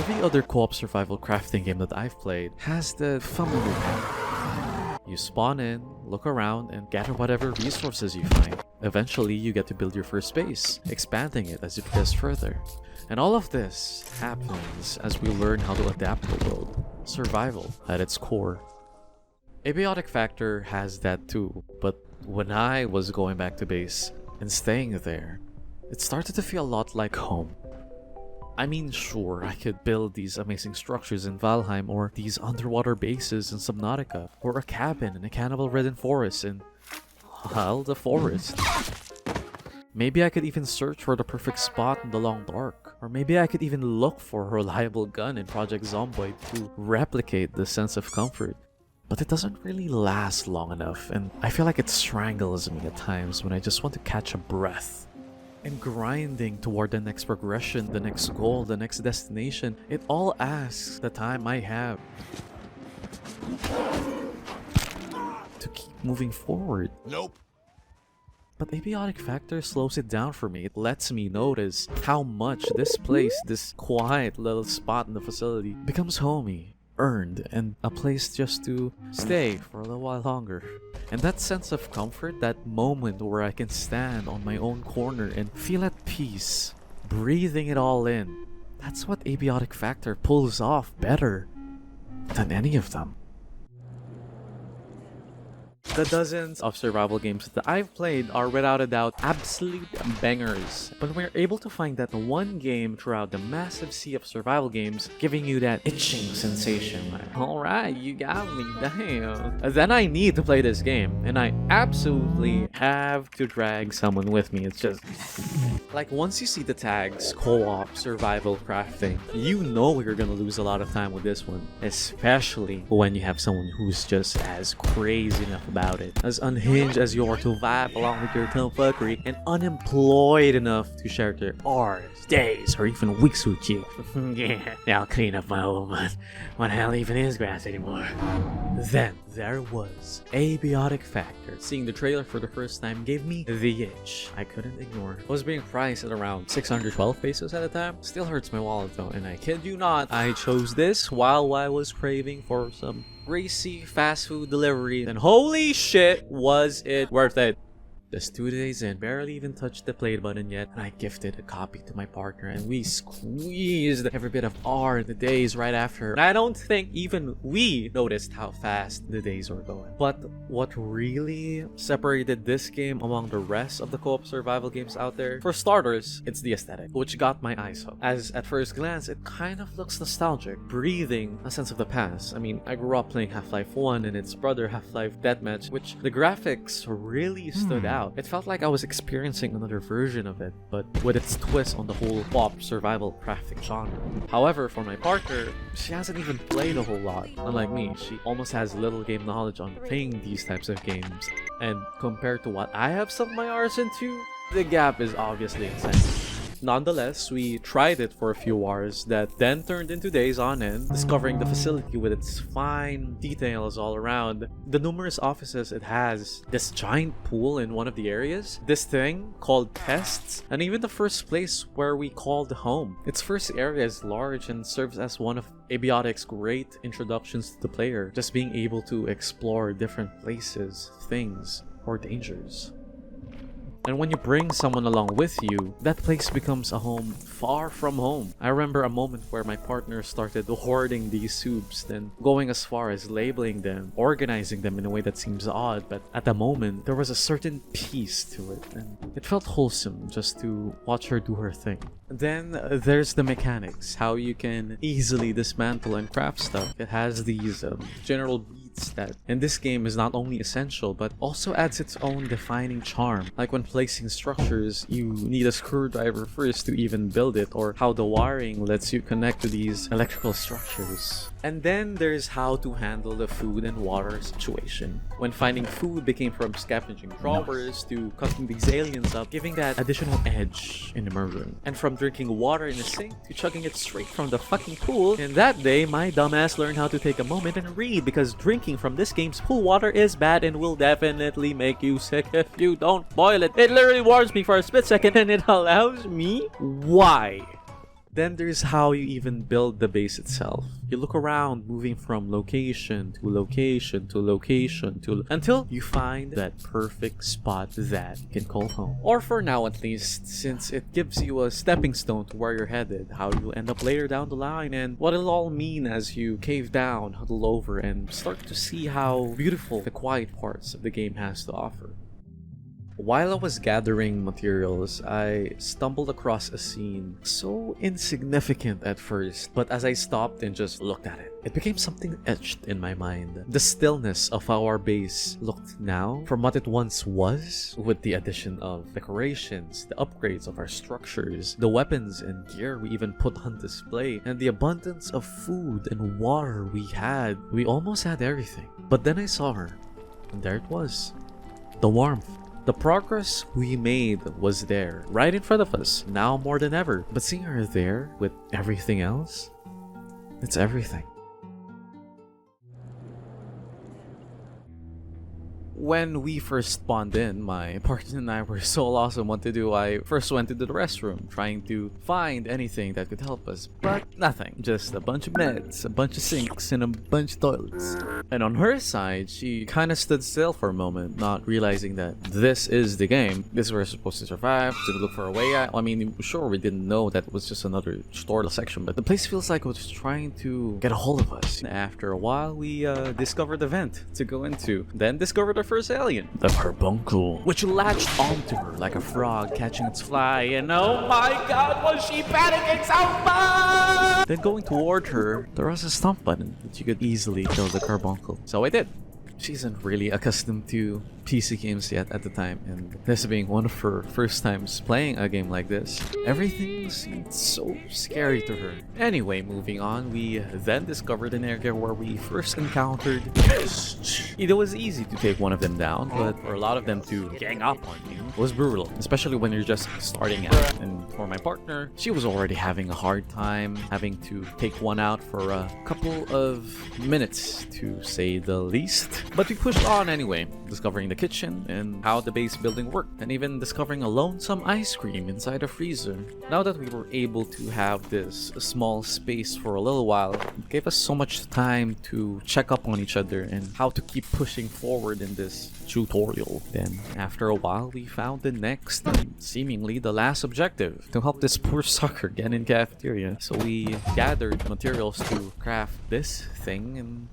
Every other co-op survival crafting game that I've played has the familiar pattern. You spawn in, look around, and gather whatever resources you find. Eventually, you get to build your first base, expanding it as you progress further. And all of this happens as we learn how to adapt to the world. Survival at its core. Abiotic Factor has that too, but when I was going back to base and staying there, it started to feel a lot like home. I mean, sure, I could build these amazing structures in Valheim, or these underwater bases in Subnautica, or a cabin in a cannibal-ridden forest in, well, the forest. Maybe I could even search for the perfect spot in the long dark, or maybe I could even look for a reliable gun in Project Zomboid to replicate the sense of comfort. But it doesn't really last long enough, and I feel like it strangles me at times when I just want to catch a breath. And grinding toward the next progression, the next goal, the next destination, it all asks the time I have to keep moving forward. Nope. But Abiotic Factor slows it down for me. It lets me notice how much this place, this quiet little spot in the facility, becomes homey, earned, and a place just to stay for a little while longer. And that sense of comfort, that moment where I can stand on my own corner and feel at peace, breathing it all in, that's what Abiotic Factor pulls off better than any of them. The dozens of survival games that I've played are without a doubt absolute bangers, but we're able to find that one game throughout the massive sea of survival games, giving you that itching sensation like, alright, you got me, damn. Then I need to play this game, and I absolutely have to drag someone with me. It's just like, once you see the tags co-op survival crafting, you know you're gonna lose a lot of time with this one, especially when you have someone who's just as crazy enough about it, as unhinged as you are to vibe along with your fuckery, and unemployed enough to share their hours, days, or even weeks with you. Yeah, I'll clean up my own one. What the hell even is grass anymore? Then there was Abiotic Factor. Seeing the trailer for the first time gave me the itch I couldn't ignore. It was being priced at around 612 pesos at the time. Still hurts my wallet though, and I kid you not, I chose this while I was craving for some racy fast food delivery, and holy shit was it worth it. Just 2 days in, barely even touched the play button yet, and I gifted a copy to my partner, and we squeezed every bit of R in the days right after. And I don't think even we noticed how fast the days were going. But what really separated this game among the rest of the co-op survival games out there, for starters, it's the aesthetic, which got my eyes hooked. As at first glance, it kind of looks nostalgic, breathing a sense of the past. I mean, I grew up playing Half-Life 1 and its brother Half-Life Deathmatch, which the graphics really stood out. It felt like I was experiencing another version of it, but with its twist on the whole pop survival crafting genre. However, for my partner, she hasn't even played a whole lot. Unlike me, she almost has little game knowledge on playing these types of games. And compared to what I have sunk my hours into, the gap is obviously insane. Nonetheless, we tried it for a few hours that then turned into days on end, discovering the facility with its fine details all around, the numerous offices it has, this giant pool in one of the areas, this thing called tests, and even the first place where we called home. Its first area is large and serves as one of Abiotic's great introductions to the player, just being able to explore different places, things, or dangers. And when you bring someone along with you, that place becomes a home far from home. I remember a moment where my partner started hoarding these soups, then going as far as labeling them, organizing them in a way that seems odd, but at the moment, there was a certain peace to it, and it felt wholesome just to watch her do her thing. Then there's the mechanics, how you can easily dismantle and craft stuff. It has these general beats that in this game is not only essential but also adds its own defining charm. Like when placing structures, you need a screwdriver first to even build it, or how the wiring lets you connect to these electrical structures. And then there's how to handle the food and water situation. When finding food became from scavenging drawers to cooking these aliens up, giving that additional edge in immersion. And from drinking water in a sink to chugging it straight from the fucking pool. And that day, my dumbass learned how to take a moment and read, because drinking from this game's pool water is bad and will definitely make you sick if you don't boil it. It literally warns me for a split second and it allows me. Why? Then there's how you even build the base itself. You look around, moving from location to location to location to until you find that perfect spot that you can call home. Or for now at least, since it gives you a stepping stone to where you're headed, how you'll end up later down the line, and what it'll all mean as you cave down, huddle over, and start to see how beautiful the quiet parts of the game has to offer. While I was gathering materials, I stumbled across a scene so insignificant at first, but as I stopped and just looked at it, it became something etched in my mind. The stillness of how our base looked now from what it once was, with the addition of decorations, the upgrades of our structures, the weapons and gear we even put on display, and the abundance of food and water we had. We almost had everything. But then I saw her, and there it was. The warmth. The progress we made was there, right in front of us, now more than ever. But seeing her there with everything else, it's everything. When we first spawned in, my partner and I were so lost on what to do. I first went into the restroom, trying to find anything that could help us, but nothing. Just a bunch of meds, a bunch of sinks, and a bunch of toilets. And on her side, she kind of stood still for a moment, not realizing that this is the game. This is where we're supposed to survive, to look for a way out. I mean, sure, we didn't know that it was just another store section, but the place feels like it was trying to get a hold of us. After a while, we discovered the vent to go into, then discovered our first alien, the carbuncle, which latched onto her like a frog catching its fly, and oh my god, was she panicking so much! Then going toward her, there was a stomp button that you could easily kill the carbuncle. So I did. She isn't really accustomed to PC games yet at the time, and this being one of her first times playing a game like this, everything seemed so scary to her. Anyway, moving on, we then discovered an area where we first encountered Pests. It was easy to take one of them down, but for a lot of them to gang up on you was brutal, especially when you're just starting out. And for my partner, she was already having a hard time, having to take one out for a couple of minutes to say the least. But we pushed on anyway, discovering the kitchen and how the base building worked, and even discovering a lonesome ice cream inside a freezer. Now that we were able to have this small space for a little while, it gave us so much time to check up on each other and how to keep pushing forward in this tutorial. Then, after a while, we found the next and seemingly the last objective, to help this poor sucker get in cafeteria. So we gathered materials to craft this thing, and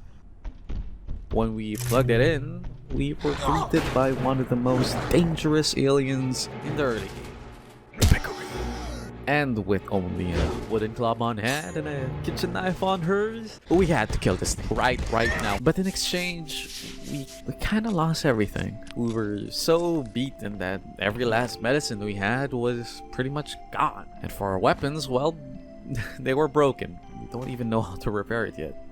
when we plugged it in, we were greeted by one of the most dangerous aliens in the early game, the peccary. And with only a wooden club on hand and a kitchen knife on hers, we had to kill this thing right now. But in exchange, we kind of lost everything. We were so beaten that every last medicine we had was pretty much gone. And for our weapons, well, they were broken. We don't even know how to repair it yet.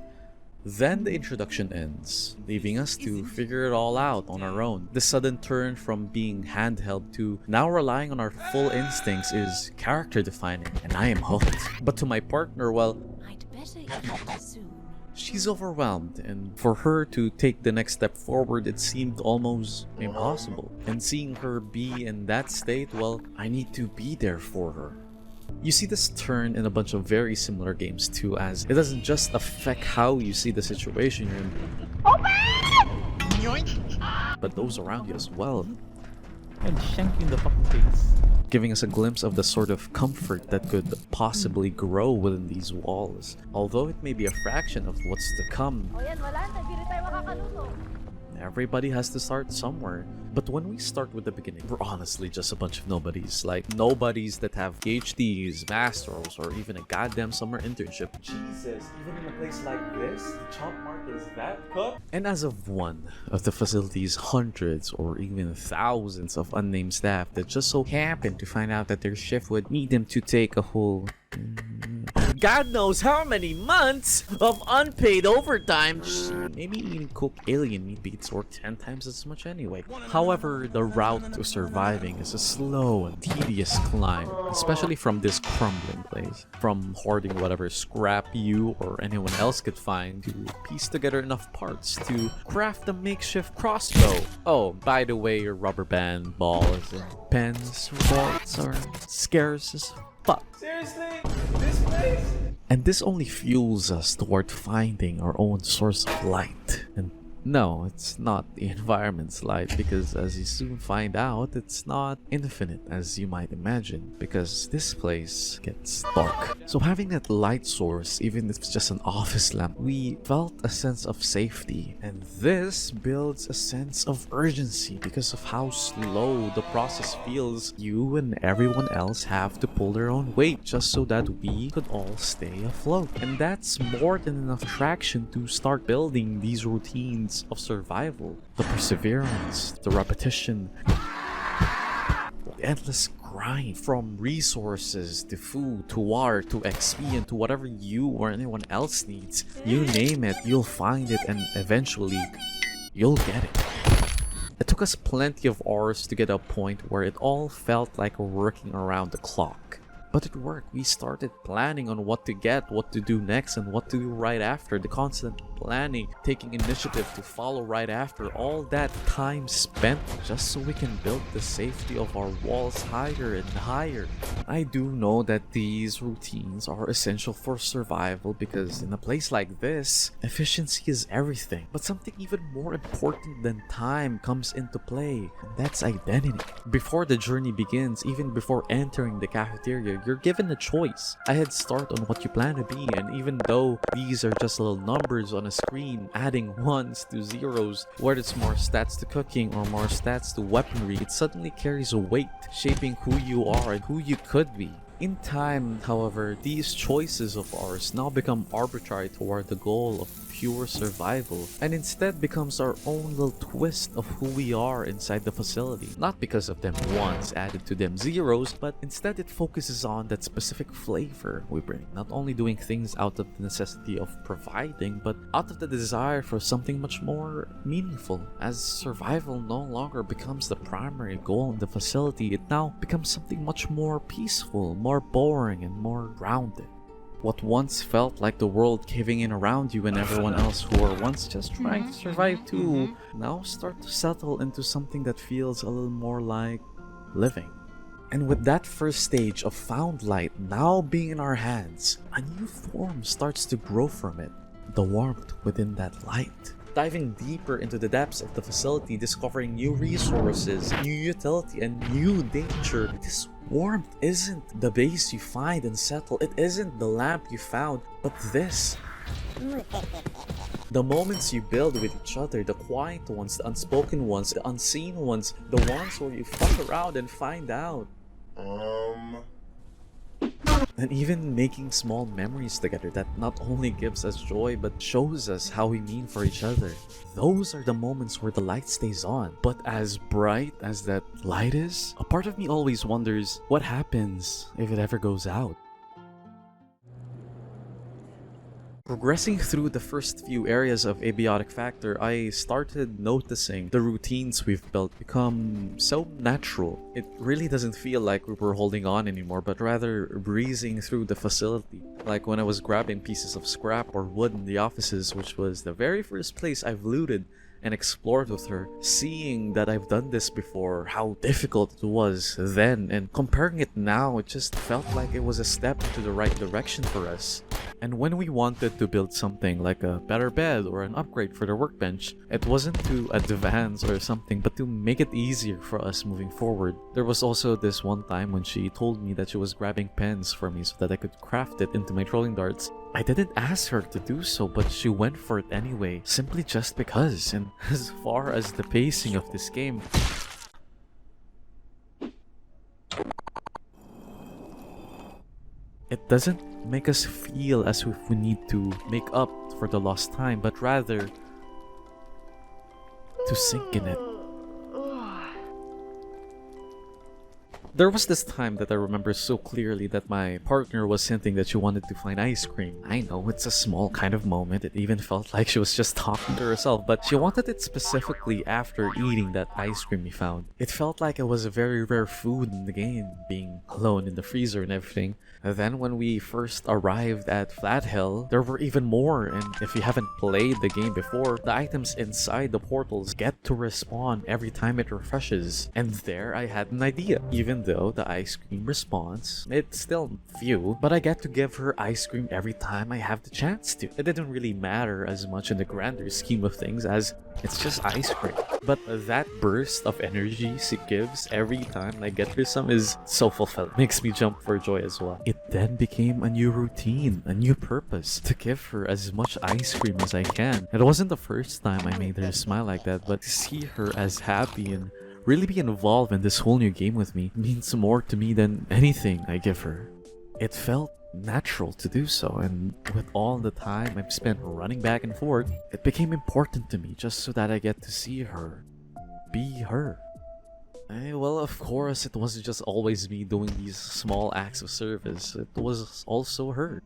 Then the introduction ends, leaving us to figure it all out on our own. The sudden turn from being handheld to now relying on our full instincts is character defining, and I am hooked. But to my partner, well, I'd better eat soon. she's overwhelmed, and for her to take the next step forward, it seemed almost impossible. And seeing her be in that state, well, I need to be there for her. You see this turn in a bunch of very similar games too, as it doesn't just affect how you see the situation you're in, but those around you as well. And shank you in the fucking face. Giving us a glimpse of the sort of comfort that could possibly grow within these walls, although it may be a fraction of what's to come. Everybody has to start somewhere. But when we start with the beginning, we're honestly just a bunch of nobodies. Like, nobodies that have PhDs, masters, or even a goddamn summer internship. Jesus, even in a place like this, the chop mark is that cooked? And as of one of the facility's hundreds or even thousands of unnamed staff that just so happened to find out that their shift would need them to take a whole God knows how many months of unpaid overtime. Maybe eating cooked alien meat beats worth 10 times as much anyway. However, the route to surviving is a slow and tedious climb, especially from this crumbling place. From hoarding whatever scrap you or anyone else could find to piece together enough parts to craft a makeshift crossbow. Oh, by the way, your rubber band balls and pens or belts are scarce as fuck? Seriously? This place? And this only fuels us toward finding our own source of light. And no, it's not the environment's light, because as you soon find out, it's not infinite as you might imagine, because this place gets dark. So having that light source, even if it's just an office lamp, we felt a sense of safety. And this builds a sense of urgency because of how slow the process feels. You and everyone else have to pull their own weight just so that we could all stay afloat. And that's more than enough traction to start building these routines of survival. The perseverance, the repetition, the endless grind, from resources to food to water to XP and to whatever you or anyone else needs. You name it, you'll find it, and eventually you'll get it. It took us plenty of hours to get to a point where it all felt like working around the clock. But it worked. We started planning on what to get, what to do next, and what to do right after. The constant planning, taking initiative to follow right after. All that time spent just so we can build the safety of our walls higher and higher. I do know that these routines are essential for survival because in a place like this, efficiency is everything. But something even more important than time comes into play, and that's identity. Before the journey begins, even before entering the cafeteria, you're given a choice, a head start on what you plan to be, and even though these are just little numbers on a screen, adding ones to zeros, whether it's more stats to cooking or more stats to weaponry, it suddenly carries a weight, shaping who you are and who you could be. In time, however, these choices of ours now become arbitrary toward the goal of pure survival, and instead becomes our own little twist of who we are inside the facility. Not because of them ones added to them zeros, but instead it focuses on that specific flavor we bring, not only doing things out of the necessity of providing, but out of the desire for something much more meaningful. As survival no longer becomes the primary goal in the facility, it now becomes something much more peaceful, more boring, and more grounded. What once felt like the world caving in around you and everyone else who were once just trying to survive too, now start to settle into something that feels a little more like living. And with that first stage of found light now being in our hands, a new form starts to grow from it, the warmth within that light. Diving deeper into the depths of the facility, discovering new resources, new utility, and new danger. This warmth isn't the base you find and settle. It isn't the lamp you found, but this. The moments you build with each other, the quiet ones, the unspoken ones, the unseen ones, the ones where you fuck around and find out. And even making small memories together that not only gives us joy but shows us how we mean for each other. Those are the moments where the light stays on. But as bright as that light is, a part of me always wonders what happens if it ever goes out. Progressing through the first few areas of Abiotic Factor, I started noticing the routines we've built become so natural. It really doesn't feel like we were holding on anymore, but rather breezing through the facility. Like when I was grabbing pieces of scrap or wood in the offices, which was the very first place I've looted and explored with her, seeing that I've done this before, how difficult it was then, and comparing it now, it just felt like it was a step into the right direction for us. And when we wanted to build something like a better bed or an upgrade for the workbench, it wasn't to advance or something, but to make it easier for us moving forward. There was also this one time when she told me that she was grabbing pens for me so that I could craft it into my throwing darts. I didn't ask her to do so, but she went for it anyway, simply just because. And as far as the pacing of this game, it doesn't make us feel as if we need to make up for the lost time, but rather to sink in it. There was this time that I remember so clearly that my partner was hinting that she wanted to find ice cream. I know, it's a small kind of moment. It even felt like she was just talking to herself, but she wanted it specifically after eating that ice cream we found. It felt like it was a very rare food in the game, being alone in the freezer and everything. And then when we first arrived at Flat Hill, there were even more, and if you haven't played the game before, the items inside the portals get to respawn every time it refreshes. And there I had an idea. Even though the ice cream response, it's still few, but I get to give her ice cream every time I have the chance to. It didn't really matter as much in the grander scheme of things as it's just ice cream. But that burst of energy she gives every time I get her some is so fulfilling. Makes me jump for joy as well. It then became a new routine, a new purpose, to give her as much ice cream as I can. It wasn't the first time I made her smile like that, but to see her as happy and really be involved in this whole new game with me means more to me than anything I give her. It felt natural to do so, and with all the time I've spent running back and forth, it became important to me just so that I get to see her, be her. Well, of course, it wasn't just always me doing these small acts of service, it was also her.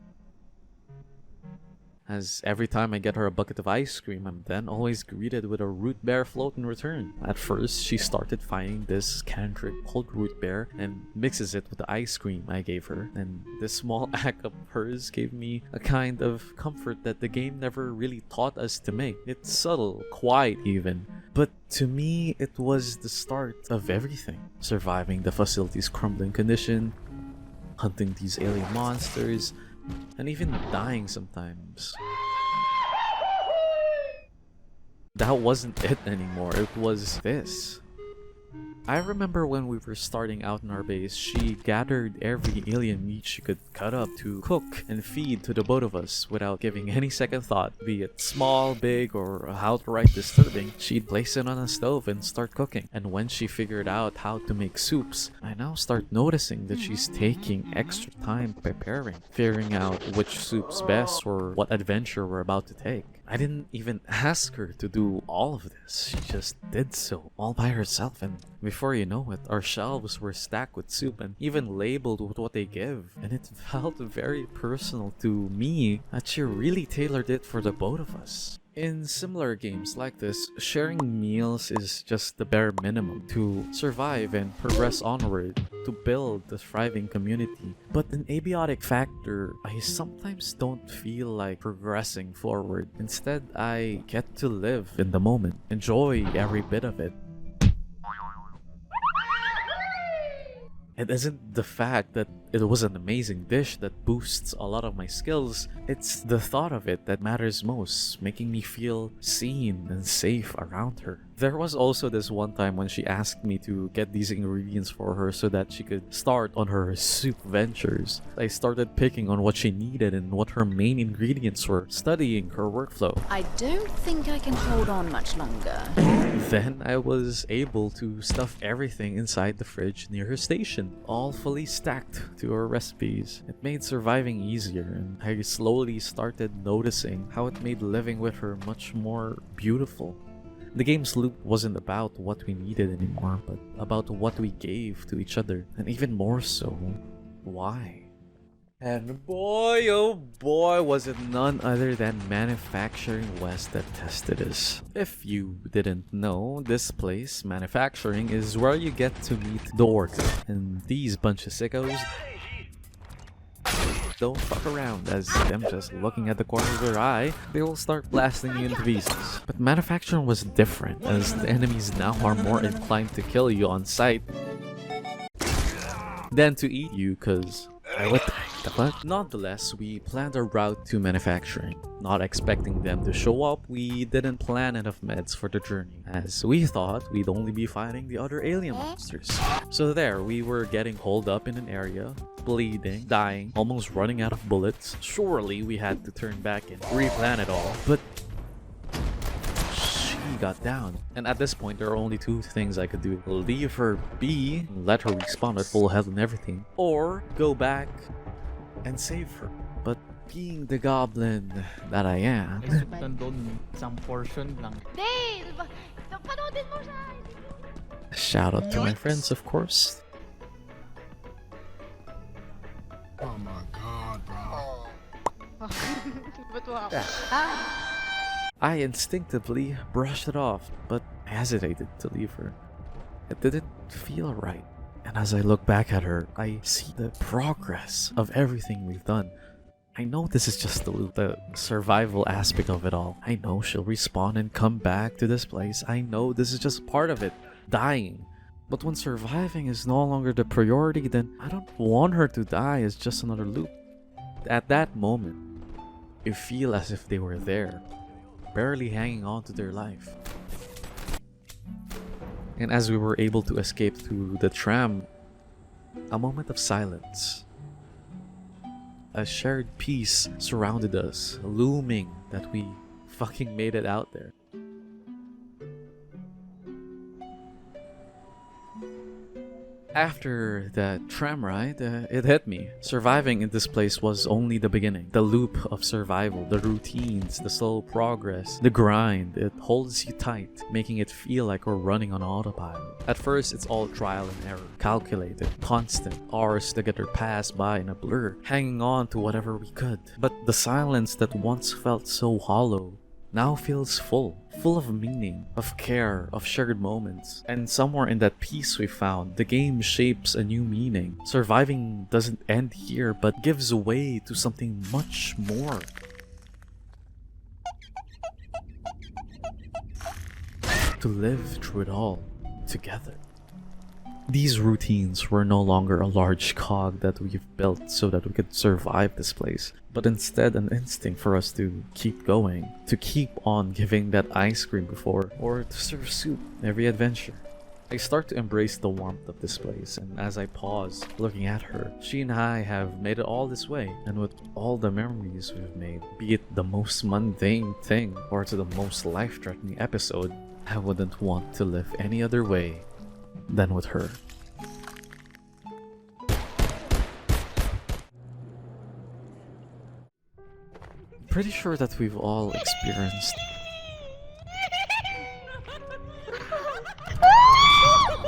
As every time I get her a bucket of ice cream, I'm then always greeted with a root beer float in return. At first, she started finding this cantrip called root beer and mixes it with the ice cream I gave her. And this small act of hers gave me a kind of comfort that the game never really taught us to make. It's subtle, quiet even. But to me, it was the start of everything. Surviving the facility's crumbling condition, hunting these alien monsters, and even dying sometimes. That wasn't it anymore, it was this. I remember when we were starting out in our base, she gathered every alien meat she could cut up to cook and feed to the both of us without giving any second thought, be it small, big, or outright disturbing. She'd place it on a stove and start cooking. And when she figured out how to make soups, I now start noticing that she's taking extra time preparing, figuring out which soup's best or what adventure we're about to take. I didn't even ask her to do all of this, she just did so all by herself, and before you know it, our shelves were stacked with soup and even labeled with what they give. And it felt very personal to me that she really tailored it for the both of us. In similar games like this, sharing meals is just the bare minimum to survive and progress onward, to build a thriving community. But in Abiotic Factor, I sometimes don't feel like progressing forward. Instead, I get to live in the moment, enjoy every bit of it. It isn't the fact that it was an amazing dish that boosts a lot of my skills, it's the thought of it that matters most, making me feel seen and safe around her. There was also this one time when she asked me to get these ingredients for her so that she could start on her soup ventures. I started picking on what she needed and what her main ingredients were, studying her workflow. I don't think I can hold on much longer. Then I was able to stuff everything inside the fridge near her station, all fully stacked to her recipes. It made surviving easier, and I slowly started noticing how it made living with her much more beautiful. The game's loop wasn't about what we needed anymore, but about what we gave to each other, and even more so, why. And boy, oh boy, was it none other than Manufacturing West that tested us. If you didn't know, this place, Manufacturing, is where you get to meet the worker. And these bunch of sickos don't fuck around, as them just looking at the corner of their eye, they will start blasting you into pieces. But Manufacturing was different, as the enemies now are more inclined to kill you on sight than to eat you, cause what the fuck? Nonetheless, we planned our route to Manufacturing. Not expecting them to show up, we didn't plan enough meds for the journey, as we thought we'd only be fighting the other alien monsters. So there, we were getting holed up in an area, bleeding, dying, almost running out of bullets. Surely we had to turn back and replan it all, but she got down. And at this point, there are only two things I could do. Leave her be, let her respawn at full health and everything, or go back and save her. But being the goblin that I am, Nandun isang portion lang. Panoodin mo siya! shout out to my friends, of course. Oh my god, bro. I instinctively brushed it off, but I hesitated to leave her. It didn't feel right. And as I look back at her, I see the progress of everything we've done. I know this is just the survival aspect of it all. I know she'll respawn and come back to this place. I know this is just part of it. Dying. But when surviving is no longer the priority, then I don't want her to die as just another loop. At that moment, you feel as if they were there, barely hanging on to their life. And as we were able to escape through the tram, a moment of silence. A shared peace surrounded us, looming that we fucking made it out there. After that tram ride, it hit me. Surviving in this place was only the beginning. The loop of survival, the routines, the slow progress, the grind, it holds you tight, making it feel like we're running on autopilot. At first, it's all trial and error, calculated, constant, hours together pass by in a blur, hanging on to whatever we could. But the silence that once felt so hollow now feels full of meaning, of care, of shared moments. And somewhere in that peace we found, the game shapes a new meaning. Surviving doesn't end here, but gives way to something much more. To live through it all together. These routines were no longer a large cog that we've built so that we could survive this place, but instead an instinct for us to keep going, to keep on giving that ice cream before, or to serve soup every adventure. I start to embrace the warmth of this place, and as I pause, looking at her, she and I have made it all this way, and with all the memories we've made, be it the most mundane thing or to the most life-threatening episode, I wouldn't want to live any other way than with her. Pretty sure that we've all experienced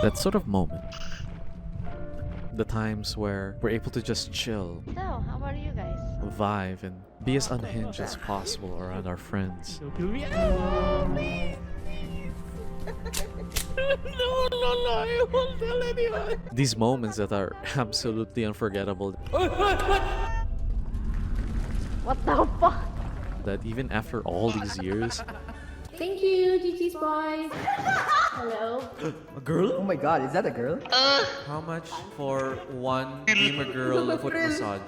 that sort of moment. The times where we're able to just chill, So, how are you guys? vibe, and be as unhinged as possible around our friends. So kill me. No, I won't tell anyone. These moments that are absolutely unforgettable, What the fuck? that even after all these years, Thank you, GG's boys. Hello. a girl? Oh my god, is that a girl? How much for one gamer girl foot massage?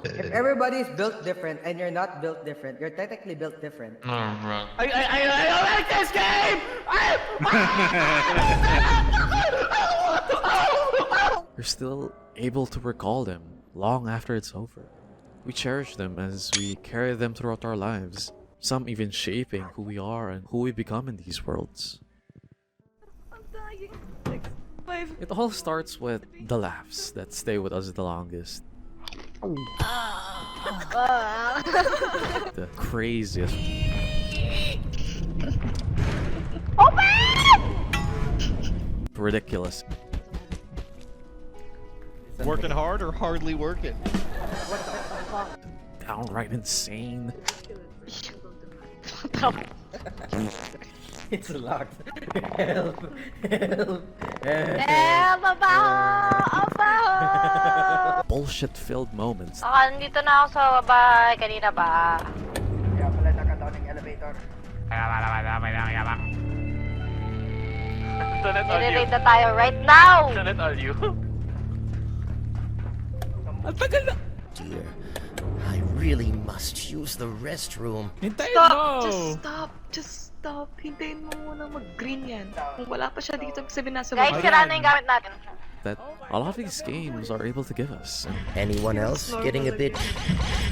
If everybody's built different and you're not built different, you're technically built different. I don't like this game! You're still able to recall them long after it's over. We cherish them as we carry them throughout our lives, some even shaping who we are and who we become in these worlds. It all starts with the laughs that stay with us the longest. The craziest. Ridiculous. Working hard or hardly working? Downright insane. It's locked. Help! Help! Bullshit-filled moments. Nandito na ako sa bahay kanina ba? Kaya pala nakataon ng elevator. Nire-rate na tayo right now! Dear, I really must use the restroom. Hintayin Stop! mo! Just stop! Just stop! Hintayin mo muna mag-green yan. Kung wala pa siya dito, sabihin nasa Guys, baba. sira na yung gamit natin. That a lot of these games are able to give us. And Anyone else getting a bit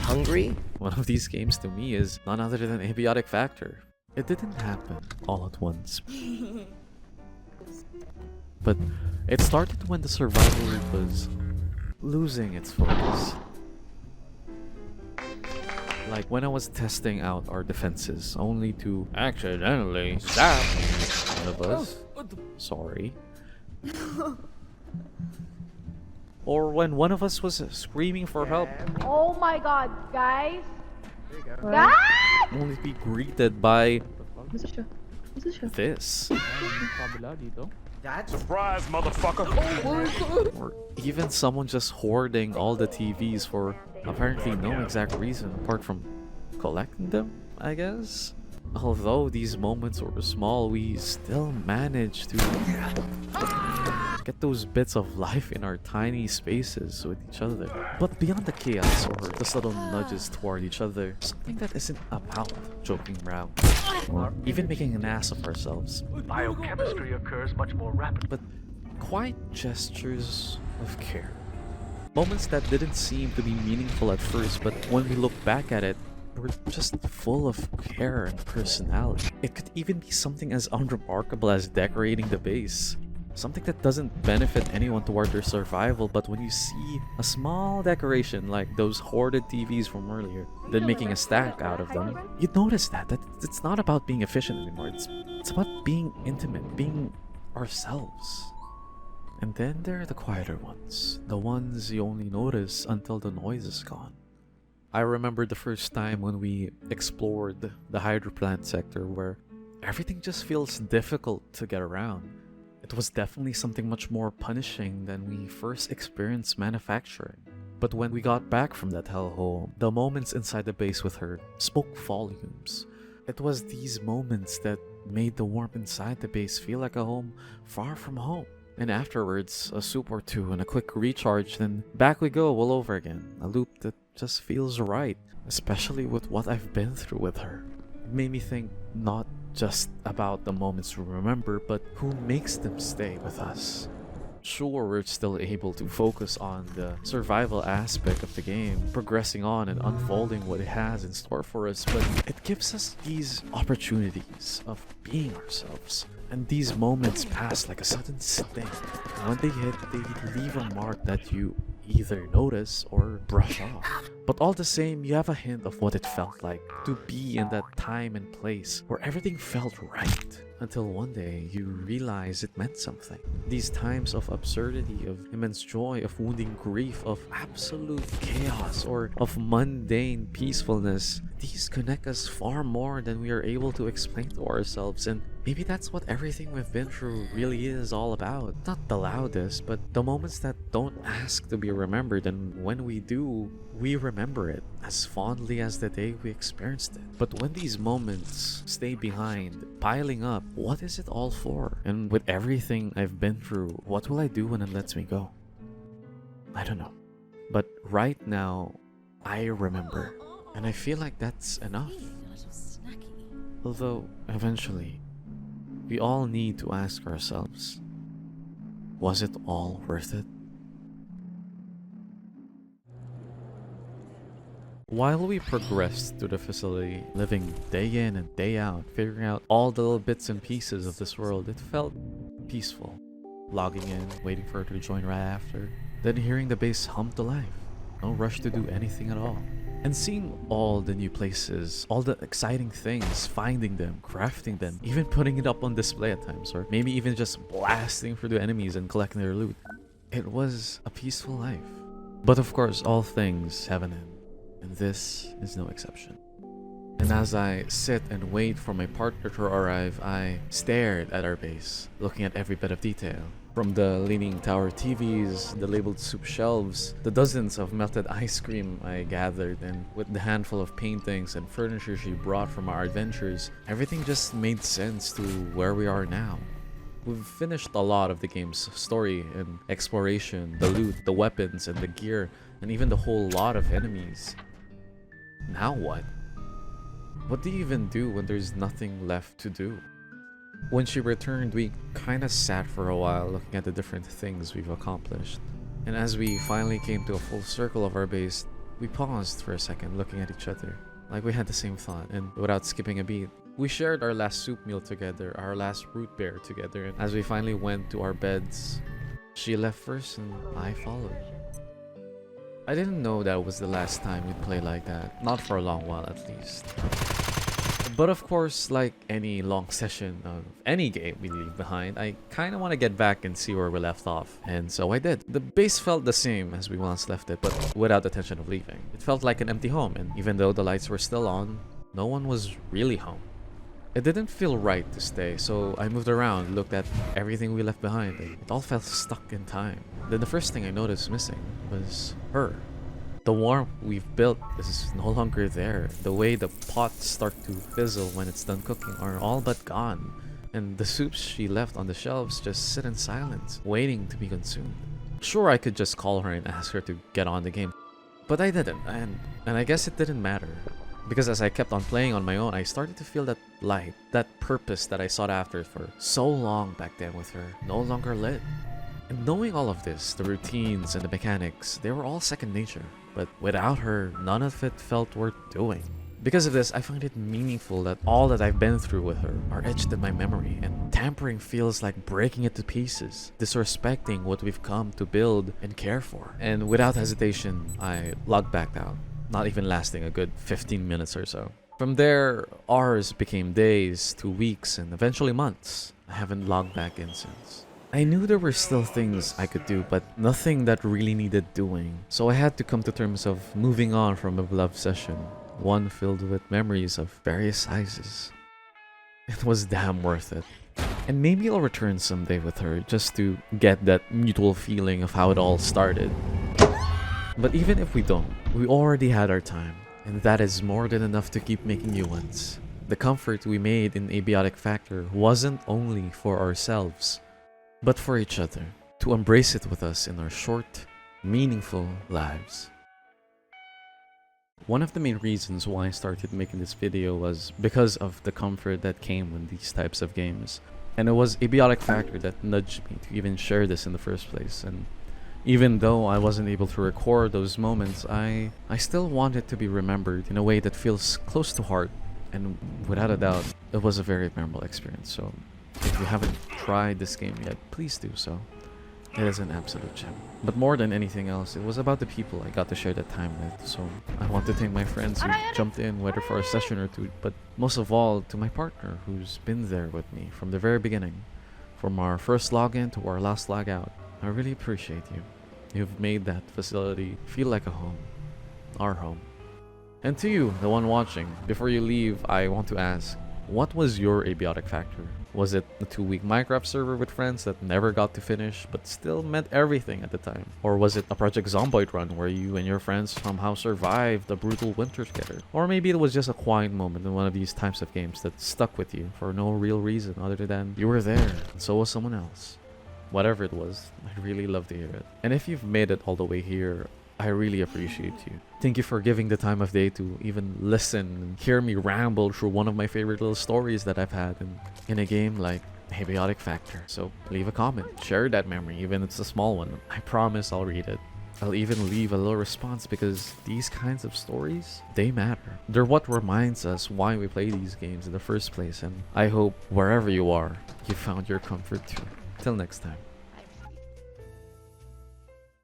hungry? one of these games to me is none other than Abiotic Factor. It didn't happen all at once. But it started when the survival loop was losing its focus. Like when I was testing out our defenses, only to accidentally stab one of us. Sorry. Or when one of us was screaming for help, Oh my god, guys. Guys! only to be greeted by Masa siya? Masa siya? this. Kabila dito. Surprise, motherfucker! Or even someone just hoarding all the TVs for apparently no exact reason apart from collecting them, I guess? Although these moments were small, we still managed to get those bits of life in our tiny spaces with each other. But beyond the chaos or the subtle nudges toward each other, something that isn't about joking around or even making an ass of ourselves. Biochemistry occurs much more rapidly. But quiet gestures of care. Moments that didn't seem to be meaningful at first, but when we look back at it, they were just full of care and personality. It could even be something as unremarkable as decorating the base. Something that doesn't benefit anyone toward their survival, but when you see a small decoration like those hoarded TVs from earlier, then making a stack out of them, you'd notice that it's not about being efficient anymore. It's about being intimate, being ourselves. And then there are the quieter ones, the ones you only notice until the noise is gone. I remember the first time when we explored the hydroplant sector where everything just feels difficult to get around. It was definitely something much more punishing than we first experienced manufacturing. But when we got back from that hellhole, the moments inside the base with her spoke volumes. It was these moments that made the warmth inside the base feel like a home far from home. And afterwards, a soup or two and a quick recharge, then back we go all over again. A loop that just feels right, especially with what I've been through with her. It made me think not just about the moments we remember, but who makes them stay with us. Sure, we're still able to focus on the survival aspect of the game, progressing on and unfolding what it has in store for us, but it gives us these opportunities of being ourselves. And these moments pass like a sudden sting. When they hit, they leave a mark that you either notice or brush off. But all the same, you have a hint of what it felt like to be in that time and place where everything felt right. Until one day, you realize it meant something. These times of absurdity, of immense joy, of wounding grief, of absolute chaos, or of mundane peacefulness, these connect us far more than we are able to explain to ourselves. And maybe that's what everything we've been through really is all about. Not the loudest, but the moments that don't ask to be remembered, and when we do, we remember it as fondly as the day we experienced it. But when these moments stay behind, piling up, what is it all for? And with everything I've been through, what will I do when it lets me go? I don't know. But right now, I remember. And I feel like that's enough. Although, eventually, we all need to ask ourselves, was it all worth it? While we progressed through the facility, living day in and day out, figuring out all the little bits and pieces of this world, it felt peaceful. Logging in, waiting for her to join right after, then hearing the base hum to life. No rush to do anything at all. And seeing all the new places, all the exciting things, finding them, crafting them, even putting it up on display at times, or maybe even just blasting through the enemies and collecting their loot. It was a peaceful life. But of course, all things have an end. And this is no exception. And as I sit and wait for my partner to arrive, I stared at our base, looking at every bit of detail. From the leaning tower TVs, the labeled soup shelves, the dozens of melted ice cream I gathered, and with the handful of paintings and furniture she brought from our adventures, everything just made sense to where we are now. We've finished a lot of the game's story and exploration, the loot, the weapons, and the gear, and even the whole lot of enemies. Now what? What do you even do when there's nothing left to do? When she returned, we kinda sat for a while looking at the different things we've accomplished. And as we finally came to a full circle of our base, we paused for a second looking at each other, like we had the same thought, and without skipping a beat, we shared our last soup meal together, our last root beer together, and as we finally went to our beds, she left first and I followed. I didn't know that was the last time we'd play like that, not for a long while at least. But of course, like any long session of any game we leave behind, I kinda wanna get back and see where we left off, and so I did. The base felt the same as we once left it, but without the tension of leaving. It felt like an empty home, and even though the lights were still on, no one was really home. It didn't feel right to stay, so I moved around, looked at everything we left behind, and it all felt stuck in time. Then the first thing I noticed missing was her. The warmth we've built is no longer there. The way the pots start to fizzle when it's done cooking are all but gone. And the soups she left on the shelves just sit in silence, waiting to be consumed. Sure, I could just call her and ask her to get on the game, but I didn't, and I guess it didn't matter. Because as I kept on playing on my own, I started to feel that light, that purpose that I sought after for so long back then with her, no longer lit. And knowing all of this, the routines and the mechanics, they were all second nature. But without her, none of it felt worth doing. Because of this, I find it meaningful that all that I've been through with her are etched in my memory, and tampering feels like breaking it to pieces, disrespecting what we've come to build and care for. And without hesitation, I logged back out, not even lasting a good 15 minutes or so. From there, hours became days to weeks and eventually months. I haven't logged back in since. I knew there were still things I could do, but nothing that really needed doing. So I had to come to terms of moving on from a beloved session, one filled with memories of various sizes. It was damn worth it. And maybe I'll return someday with her just to get that mutual feeling of how it all started. But even if we don't, we already had our time, and that is more than enough to keep making new ones. The comfort we made in Abiotic Factor wasn't only for ourselves, but for each other, to embrace it with us in our short, meaningful lives. One of the main reasons why I started making this video was because of the comfort that came with these types of games. And it was Abiotic Factor that nudged me to even share this in the first place. And even though I wasn't able to record those moments, I still want it to be remembered in a way that feels close to heart. And without a doubt, it was a very memorable experience. So if you haven't tried this game yet, please do so. It is an absolute gem. But more than anything else, it was about the people I got to share that time with. So I want to thank my friends who jumped in, whether for a session or two, but most of all to my partner who's been there with me from the very beginning. From our first login to our last log out. I really appreciate you. You've made that facility feel like a home. Our home. And to you, the one watching, before you leave, I want to ask, what was your Abiotic Factor? Was it a 2-week Minecraft server with friends that never got to finish but still meant everything at the time? Or was it a Project Zomboid run where you and your friends somehow survived a brutal winter together? Or maybe it was just a quiet moment in one of these types of games that stuck with you for no real reason other than you were there and so was someone else. Whatever it was, I'd really love to hear it. And if you've made it all the way here, I really appreciate you. Thank you for giving the time of day to even listen and hear me ramble through one of my favorite little stories that I've had in a game like Abiotic Factor. So leave a comment, share that memory, even if it's a small one. I promise I'll read it. I'll even leave a little response because these kinds of stories, they matter. They're what reminds us why we play these games in the first place, and I hope wherever you are, you found your comfort too. Till next time.